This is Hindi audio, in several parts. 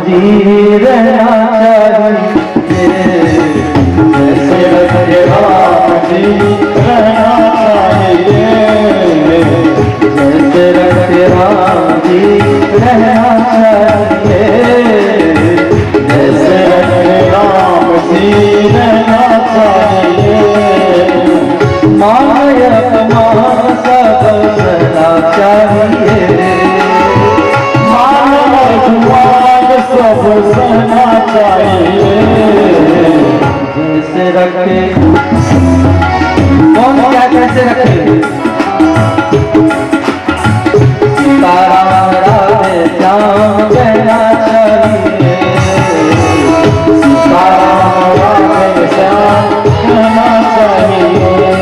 जी रहना चाहिए, जैसे रखे राम जी रहना चाहिए, जैसे रखे राम जी रहना चाहिए, जैसे रखे राम जी रहना चाहिए। मान अपमान सब सहना चाहिए, मान अपमान सब सहना चाहिए, जैसे रखे कौन क्या कैसे रखे सीताराम राधे श्याम कहना चाहिए, सीताराम राधे श्याम कहना चाहिए,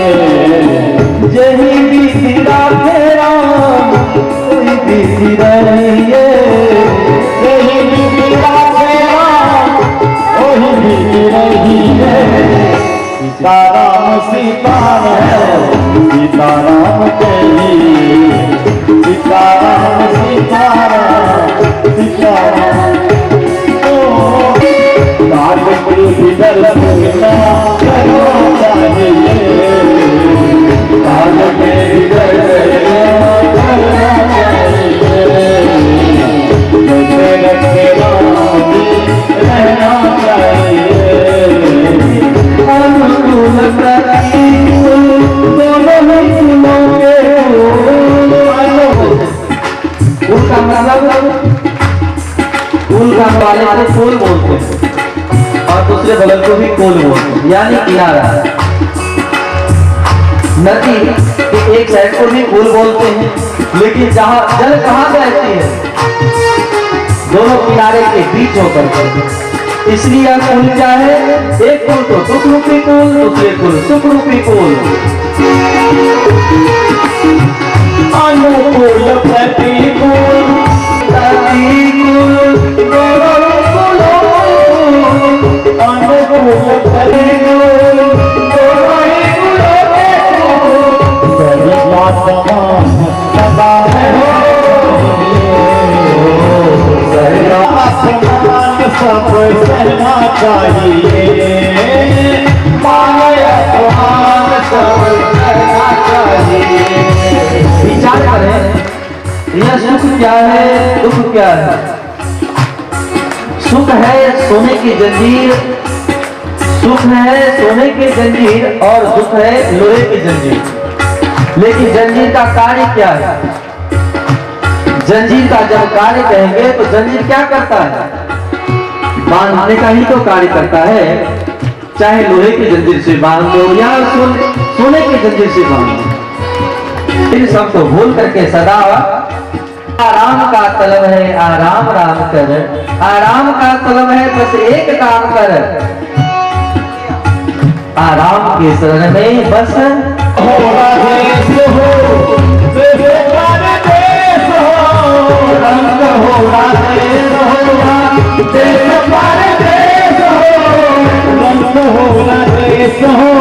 यही बीती राधे राम कोई बीती रहिए, यही बीती राधे राम कोई बीती रहिए। सीताराम सीताराम सीताराम कहिए, सीताराम सीताराम सीताराम। कोई बिगड़ करना चाहिए, काल में बिगड़ करना चाहिए, जैसे रखे राम रहना चाहिए। अनुकूल प्रतिकूल दोनों ही फूलों के फूल का मतलब फूल का वाले को फूल बोलते हैं और दूसरे बगल को भी फूल बोलते हैं, यानी किनारा। नदी के एक साइड को भी फूल बोलते हैं, लेकिन जहाँ जल कहाँ बहती है दोनों किनारे के बीच होकर के, इसलिए यह फूल क्या है, एक फूल तो दुख रूपी फूल, दूसरे फूल सुख रूपी फूल। अनुकूल प्रतिकूल प्रतिकूल दोनों फूलों, अनुकूल प्रतिकूल दोनों ही फूलों के फूल, सरिया समान सदा सरिया समान सब सहना चाहिए, मान अपमान सब सहना चाहिए। विचार करें, यह सुख क्या है, दुख क्या है? सुख है सोने की जंजीर, सुख है सोने की जंजीर और दुख है लोहे की जंजीर। लेकिन जंजीर का कार्य क्या है? जंजीर का जब कार्य कहेंगे तो जंजीर क्या करता है? बांधने का ही तो कार्य करता है, चाहे लोहे की जंजीर से बांध दो या सोने की जंजीर से बांध दो। इन सब को भूल करके सदा आराम का तलब है, आराम राम कर, आराम का तलब है बस एक काम कर, आराम के शरण में बस हो देश हो, देश हो, रंग हो देश हो, देश पर देश हो, रंग हो देश हो,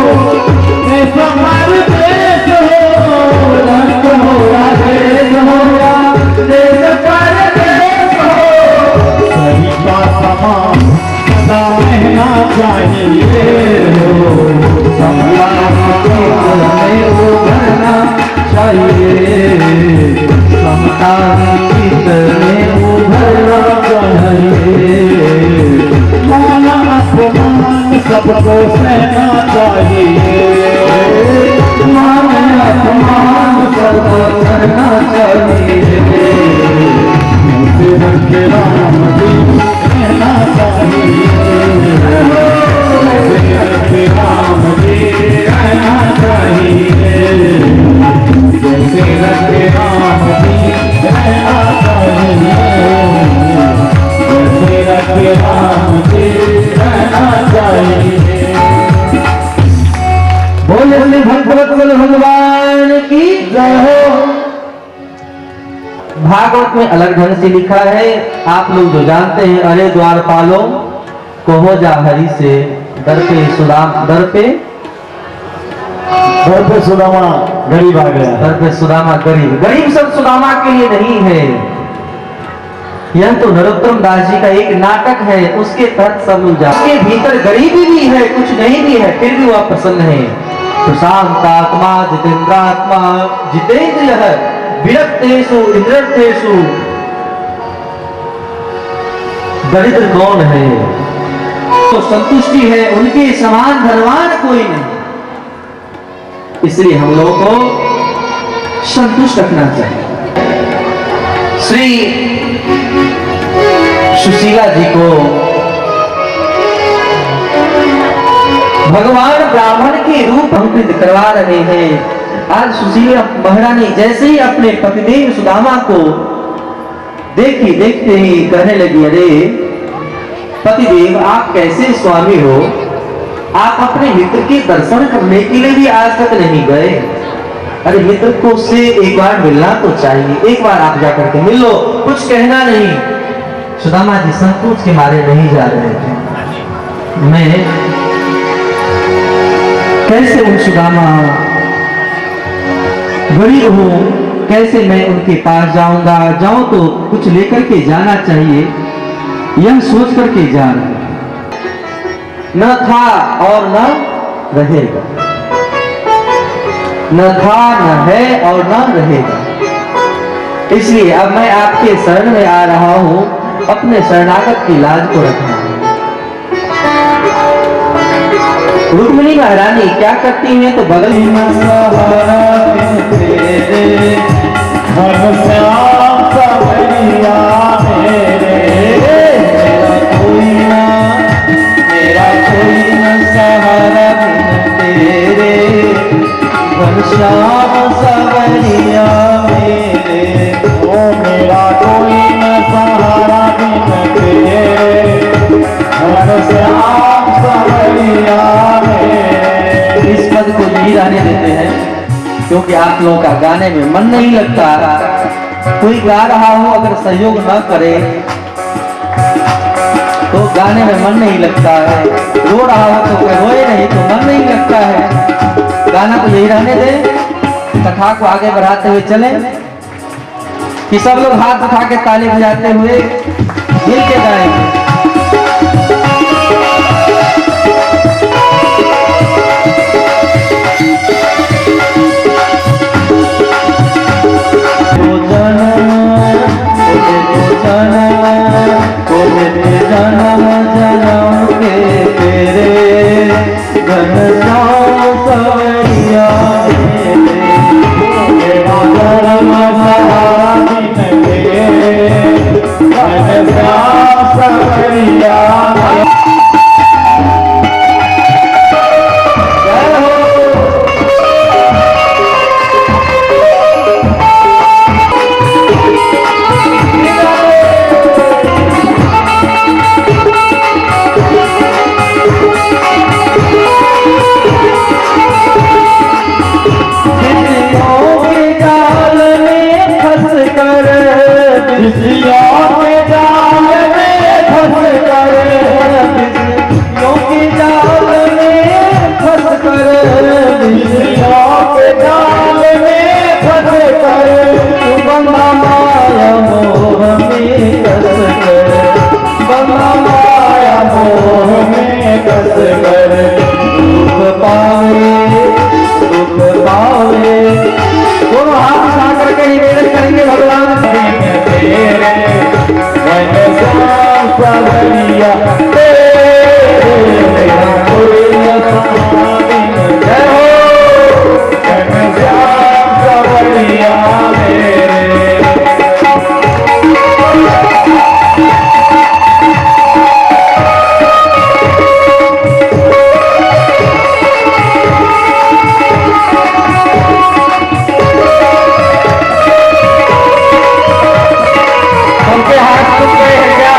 देश पर देश हो, रंग हो देश हो, देश पर देश हो, सही का समान सदा रहना चाहिए, उभरना चाहिए, समता में उभरना चाहिए, मान अपमान सबको सहना चाहिए, मान अपमान सबको सहना चाहिए, जैसे रखे राम जी रहना चाहिए, जैसे रखे राम जी रहना चाहिए, जैसे रखे राम जी रहना चाहिए, जैसे रखे राम जी रहना चाहिए। बोले श्री भगवत भगवान की जय हो। भागवत में अलग ढंग से लिखा है, आप लोग जो जानते हैं, अरे द्वारपालों कहो जा हरि से, दर पे सुदामा गरीब आ गया, दर पे सुदामा गरीब, गरीब सब सुदामा के लिए नहीं है, यह तो नरोत्तम दास जी का एक नाटक है, उसके तहत सब लोग जा, उसके भीतर गरीबी भी है, कुछ नहीं भी है, फिर भी वह प्रसन्न है। प्रशांत आत्मा जितेंद्रात्मा जितेंद्रिय है, विरक्तेषु इंद्रियर्थेषु दरिद्र कौन है? तो संतुष्टि है, उनके समान धनवान कोई नहीं। इसलिए हम लोगों को संतुष्ट रखना चाहिए। श्री सुशीला जी को भगवान ब्राह्मण के रूप अंकित करवा रहे हैं। आज सुशीला महारानी जैसे ही अपने पतिदेव सुदामा को देखी, देखते ही कहने लगी, अरे पतिदेव आप कैसे स्वामी हो, आप अपने मित्र के दर्शन करने के लिए भी आज तक नहीं गए। अरे मित्र को से एक बार मिलना तो चाहिए, एक बार आप जाकर के मिल लो, कुछ कहना नहीं। सुदामा जी संकोच के मारे नहीं जा रहे थे। मैं कैसे उन सुदामा गरीब हूं, कैसे मैं उनके पास जाऊंगा, जाऊं तो कुछ लेकर के जाना चाहिए, यह सोच करके जा रहे। न था और न रहेगा, न था न है और न रहेगा। इसलिए अब मैं आपके शरण में आ रहा हूं, अपने शरणागत की लाज को रखना है। रुक्मिणी महारानी क्या करती हैं, तो बगल श्याम सवरिया मेरे, ओ मेरा कोई न सहारा बिन तेरे, श्याम सवरिया मेरे। इस पद को यही रहने देते हैं, क्योंकि आप लोगों का गाने में मन नहीं लगता। कोई गा रहा हो अगर सहयोग न करे तो गाने में मन नहीं लगता है, रो रहा हो तो कोई रोए नहीं तो मन नहीं लगता है। गाना को यही रहने दे, कथा को आगे बढ़ाते हुए चले कि सब लोग हाथ उठा के ताली बजाते हुए मिल के गाएंगे। जन्म जन्म के तेरे घनश्याम सवरिया मेरे, मेरा धर्म सहारा बिन तेरे, घनश्याम सवरिया मेरे। उनके हाथ टूट गए हैं क्या?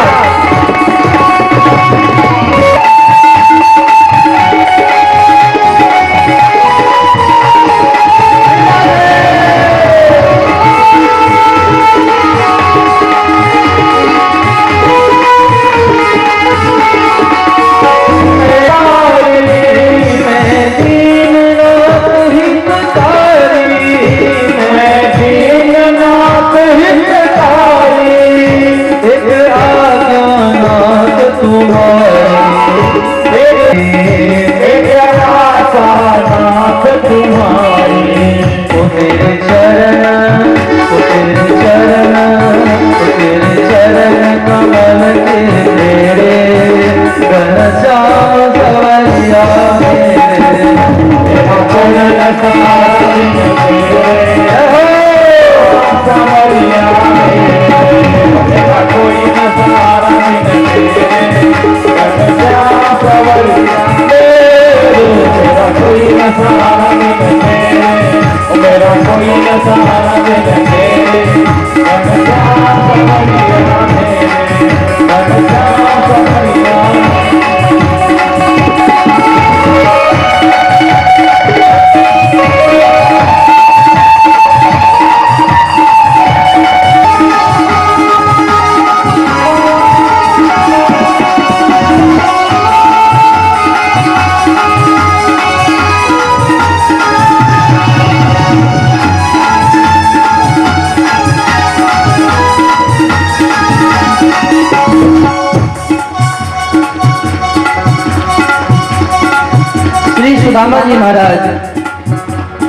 सुदामा जी महाराज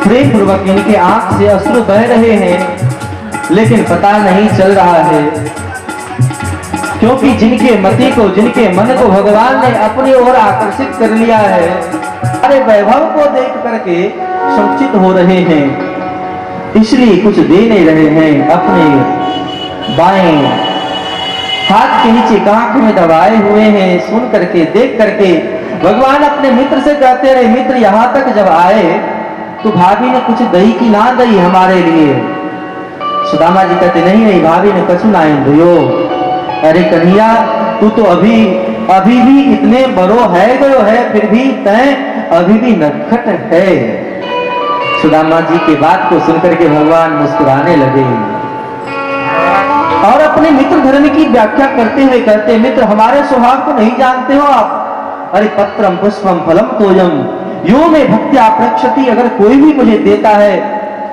प्रेम पूर्वक इनके आंख से अश्रु बह रहे हैं, लेकिन पता नहीं चल रहा है, क्योंकि जिनके मति को, जिनके मन को भगवान ने अपनी ओर आकर्षित कर लिया है, अरे वैभव को देख करके संचित हो रहे हैं, इसलिए कुछ दे नहीं रहे हैं। अपने बाएं हाथ के नीचे कांख में दबाए हुए हैं। सुन करके, देख करके भगवान अपने मित्र से कहते रहे, मित्र यहाँ तक जब आए तो भाभी ने कुछ दही की ना दही हमारे लिए। सुदामा जी कहते नहीं नहीं भाभी ने कछु ना दियो। अरे कन्हैया तू तो अभी भी इतने बड़ो है गयो है, फिर भी तय अभी भी नटखट है। सुदामा जी की बात को सुनकर के भगवान मुस्कुराने लगे और अपने मित्र धर्म की व्याख्या करते हुए कहते, मित्र हमारे स्वभाव को नहीं जानते हो आप। अरे पत्रम पुष्पम फलम तोयम यो में भक्त्या प्रक्षति। अगर कोई भी मुझे देता है,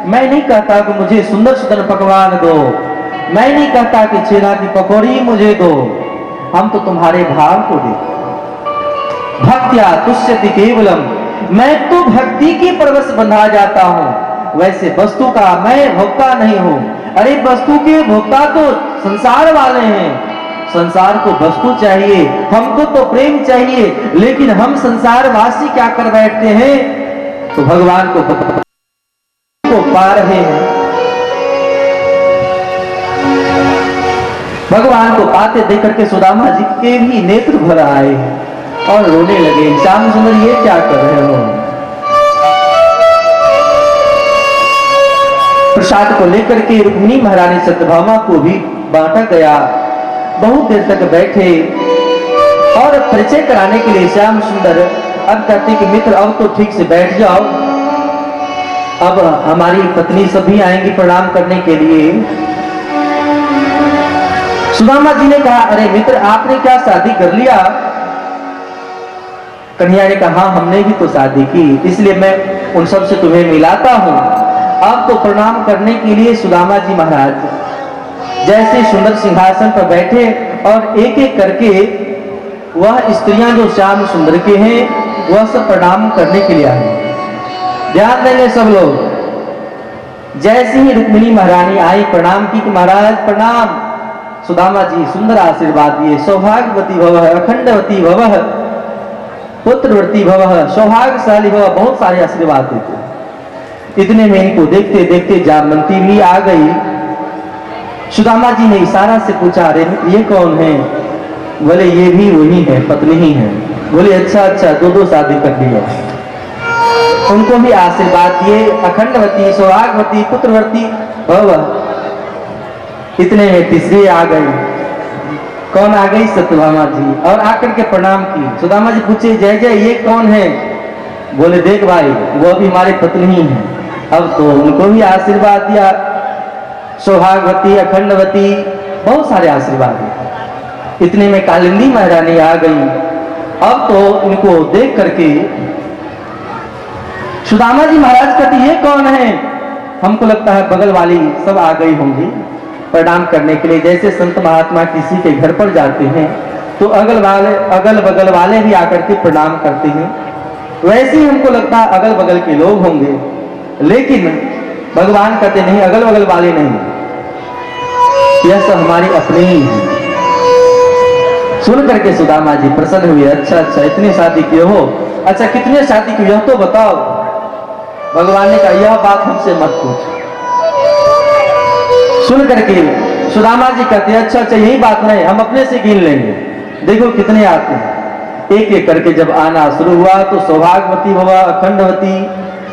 मैं नहीं कहता कि मुझे सुंदर सुंदर पकवान दो, मैं नहीं कहता कि छेना की पकौड़ी मुझे दो, हम तो तुम्हारे भाव को दे। भक्त्या तुष्यति केवलम, मैं तो भक्ति की परवश बंधा जाता हूं, वैसे वस्तु का मैं भोक्ता नहीं हूं। अरे वस्तु के भोक्ता तो संसार वाले हैं, संसार को वस्तु चाहिए, हमको तो प्रेम चाहिए, लेकिन हम संसार वासी क्या कर बैठते हैं, तो भगवान को पा रहे हैं। भगवान को पाते देख करके सुदामा जी के भी नेत्र भर आए और रोने लगे। श्याम सुंदर ये क्या कर रहे हो? प्रसाद को लेकर के रुक्मिणी महारानी सत्यभामा को भी बांटा गया। बहुत देर तक बैठे और परिचय कराने के लिए श्याम सुंदर अब कहते कि मित्र अब तो ठीक से बैठ जाओ, अब हमारी पत्नी सभी आएंगी प्रणाम करने के लिए। सुदामा जी ने कहा, अरे मित्र आपने क्या शादी कर लिया? कन्हैया ने कहा, हाँ हमने भी तो शादी की, इसलिए मैं उन सब से तुम्हें मिलाता हूं। अब तो प्रणाम करने के लिए सुदामा जी महाराज जैसे सुंदर सिंहासन पर बैठे और एक एक करके वह स्त्रियां जो श्याम सुंदर के हैं वह सब प्रणाम करने के लिए आए। ध्यान देंगे सब लोग। जैसे ही रुक्मिणी महारानी आई प्रणाम की कि महाराज प्रणाम। सुदामा जी सुंदर आशीर्वाद दिए, सौभाग्यवती भवः, अखंडवती भवः, पुत्रवती भवः, सौभाग्यशाली भवः, बहुत सारे आशीर्वाद देते। इतने में इनको देखते देखते जामवंती भी आ गई। सुदामा जी ने इशारा से पूछा, अरे ये कौन है? बोले ये भी वही है, पत्नी ही है। बोले अच्छा अच्छा, दो शादी कर लिया। उनको भी आशीर्वाद दिए, अखंडवती, सौभाग्यवती, पुत्रवती भवः। इतने में तीसरी आ गई। कौन आ गई? सत्यभामा जी। और आकर के प्रणाम की। सुदामा जी पूछे, जय जय ये कौन है? बोले देख भाई वो भी हमारी पत्नी ही है। अब तो उनको भी आशीर्वाद दिया, सौभाग्यवती, अखंडवती, बहुत सारे आशीर्वाद दिए। इतने में कालिंदी महारानी आ गई। अब तो इनको देख करके सुदामा जी महाराज कहते, ये कौन है? हमको लगता है बगल वाली सब आ गई होंगी प्रणाम करने के लिए। जैसे संत महात्मा किसी के घर पर जाते हैं तो अगल बगल वाले भी आकर के प्रणाम करते हैं, वैसे ही हमको लगता है अगल बगल के लोग होंगे। लेकिन भगवान कहते नहीं, अगल बगल वाले नहीं, यह सब हमारी अपनी ही है। सुन करके सुदामा जी प्रसन्न हुए। अच्छा अच्छा, इतनी शादी किए हो? अच्छा कितने शादी की यह तो बताओ। भगवान ने कहा, यह बात हमसे मत पूछ। सुन करके सुदामा जी कहते, अच्छा अच्छा यही बात नहीं, हम अपने से गिन लेंगे, देखो कितने आते हैं। एक एक करके जब आना शुरू हुआ तो सौभाग्यवती भवा, अखंडवती,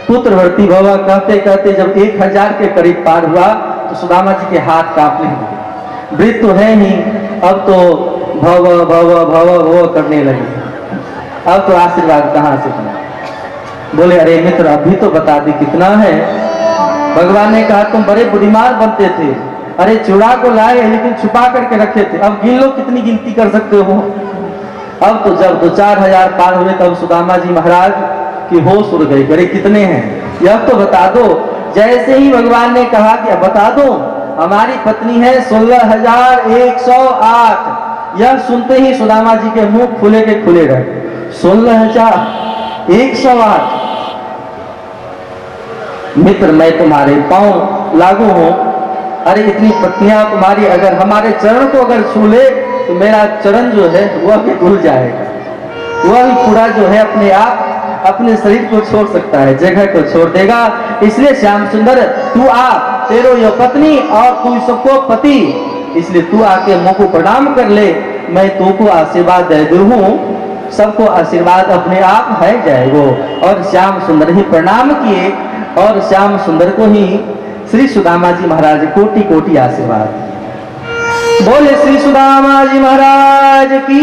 पुत्रवती भवा कहते कहते जब 1000 के करीब पार हुआ तो सुदामा जी के हाथ कांपने लगे। वृत्त तो है ही, अब तो भव भव भव भव करने लगे। अब तो आशीर्वाद कहां से मिला? बोले अरे मित्र अभी तो बता दी कितना है। भगवान ने कहा, तुम बड़े बुद्धिमान बनते थे, अरे चूड़ा को लाए लेकिन छुपा करके रखे थे, अब गिन लो कितनी गिनती कर सकते हो। अब तो जब 2-4 पार हुए तब सुदामा जी महाराज की होश उड़ गई। अरे कितने हैं यह तो बता दो। जैसे ही भगवान ने कहा कि अब बता दो, हमारी पत्नी है 16,108। यह सुनते ही सुदामा जी के मुंह खुले के खुले रहे। 16,108 मित्र मैं तुम्हारे पांव लागू हूं। अरे इतनी पत्नियां तुम्हारी अगर हमारे चरण को अगर छू ले तो मेरा चरण जो है वह भी धुल जाएगा, वह भी पूरा जो है अपने आप अपने शरीर को छोड़ सकता है, जगह को छोड़ देगा। इसलिए श्याम सुंदर तू आ, तेरो यो पत्नी और तू सबको पति, इसलिए तू आके मुंह को प्रणाम कर ले, मैं तू को आशीर्वाद दे दू हूं, सबको आशीर्वाद अपने आप है जाएगो। और श्याम सुंदर ही प्रणाम किए और श्याम सुंदर को ही श्री सुदामा जी महाराज कोटि कोटि आशीर्वाद। बोले श्री सुदामा जी महाराज की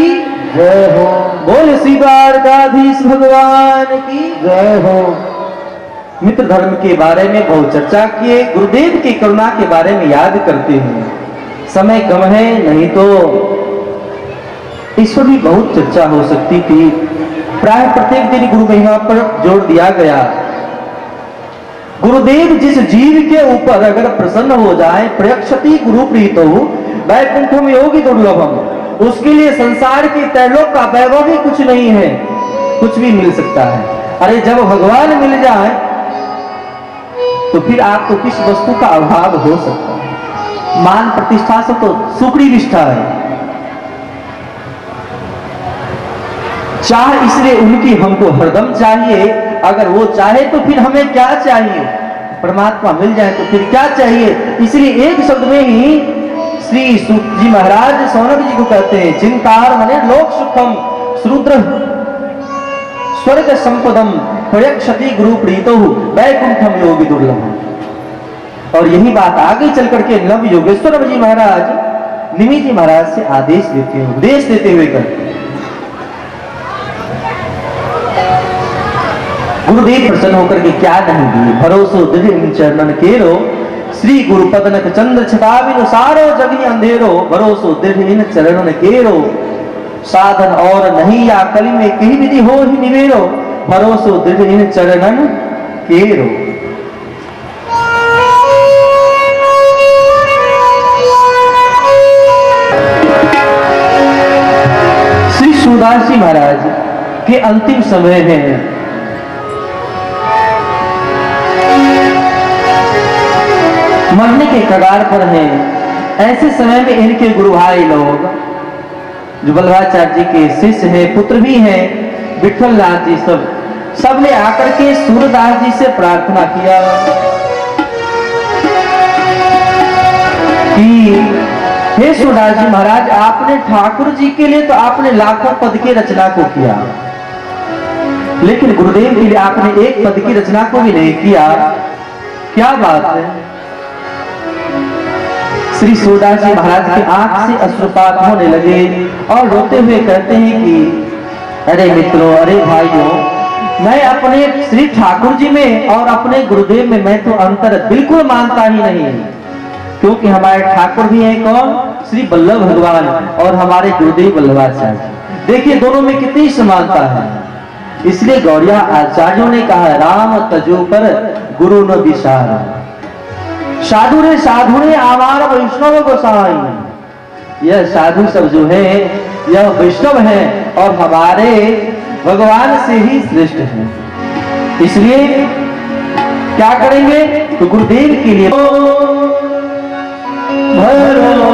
जय हो, बोले श्री द्वारकाधीश भगवान की जय हो। मित्र धर्म के बारे में बहुत चर्चा किए, गुरुदेव की करुणा के बारे में याद करते हैं। समय कम है, नहीं तो इस पर भी बहुत चर्चा हो सकती थी। प्राय प्रत्येक दिन गुरु महिमा पर जोर दिया गया। गुरुदेव जिस जीव के ऊपर अगर प्रसन्न हो जाए, प्रयक्षति गुरु प्रीतो वैकुंठम योगी दुर्लभम, उसके लिए संसार के त्रैलोक का वैभव ही कुछ नहीं है, कुछ भी मिल सकता है। अरे जब भगवान मिल जाए तो फिर आपको किस वस्तु का अभाव हो सकता है। मान प्रतिष्ठा से तो सुकड़ी निष्ठा है, चाह इसलिए उनकी हमको हरदम चाहिए। अगर वो चाहे तो फिर हमें क्या चाहिए, परमात्मा मिल जाए तो फिर क्या चाहिए। इसलिए एक शब्द में ही श्री सूत जी महाराज सौनक जी को कहते हैं, चिंतार मने लोक सुखम श्रुद्र स्वर्ग संपदम प्रयक्षति गुरु प्रीतो वैकुंठम योगी दुर्लभम। और यही बात आगे चल करके नव योगेश्वर जी महाराज निमि जी महाराज से आदेश देते हैं, उपदेश देते हुए करते हैं। गुरुदेव प्रसन्न होकर के क्या नहीं दिए, भरोसो दृढ़ चरणन केरो श्री गुरु पदनक चंद्र छटाविन सारो जगनी अंधेरो, भरोसो दृढ़ चरणन केरो साधन और नहीं या कली में कहीं विधि हो ही निवेरो, भरोसो दृढ़ चरणन केरो। श्री सूरदास जी महाराज के अंतिम समय में मरने के कगार पर हैं। ऐसे समय में इनके गुरु भाई लोग जो बल्लभाचार्य जी के शिष्य हैं, पुत्र भी हैं, विठल नाथ जी, सब ने आकर के सूरदास जी से प्रार्थना किया कि हे सूरदास जी महाराज, आपने ठाकुर जी के लिए तो आपने लाखों पद की रचना को किया, लेकिन गुरुदेव के लिए आपने एक पद की रचना को भी नहीं किया, क्या बात है। श्री सूरदास जी महाराज की आंख से अश्रुपात होने लगे और रोते हुए कहते हैं कि अरे मित्रों, अरे भाइयों, मैं अपने श्री ठाकुर जी में और अपने गुरुदेव में मैं तो अंतर बिल्कुल मानता ही नहीं, क्योंकि हमारे ठाकुर भी हैं कौन, श्री वल्लभ भगवान, और हमारे गुरुदेव वल्लभाचार्य। देखिए दोनों में कितनी समानता है। इसलिए गौड़िया आचार्यों ने कहा, राम तजो पर गुरु न विचार, साधु रे आवार वैष्णव गोसाई। यह साधु सब जो है यह वैष्णव है और हमारे भगवान से ही श्रेष्ठ है। इसलिए क्या करेंगे तो गुरुदेव के लिए भरो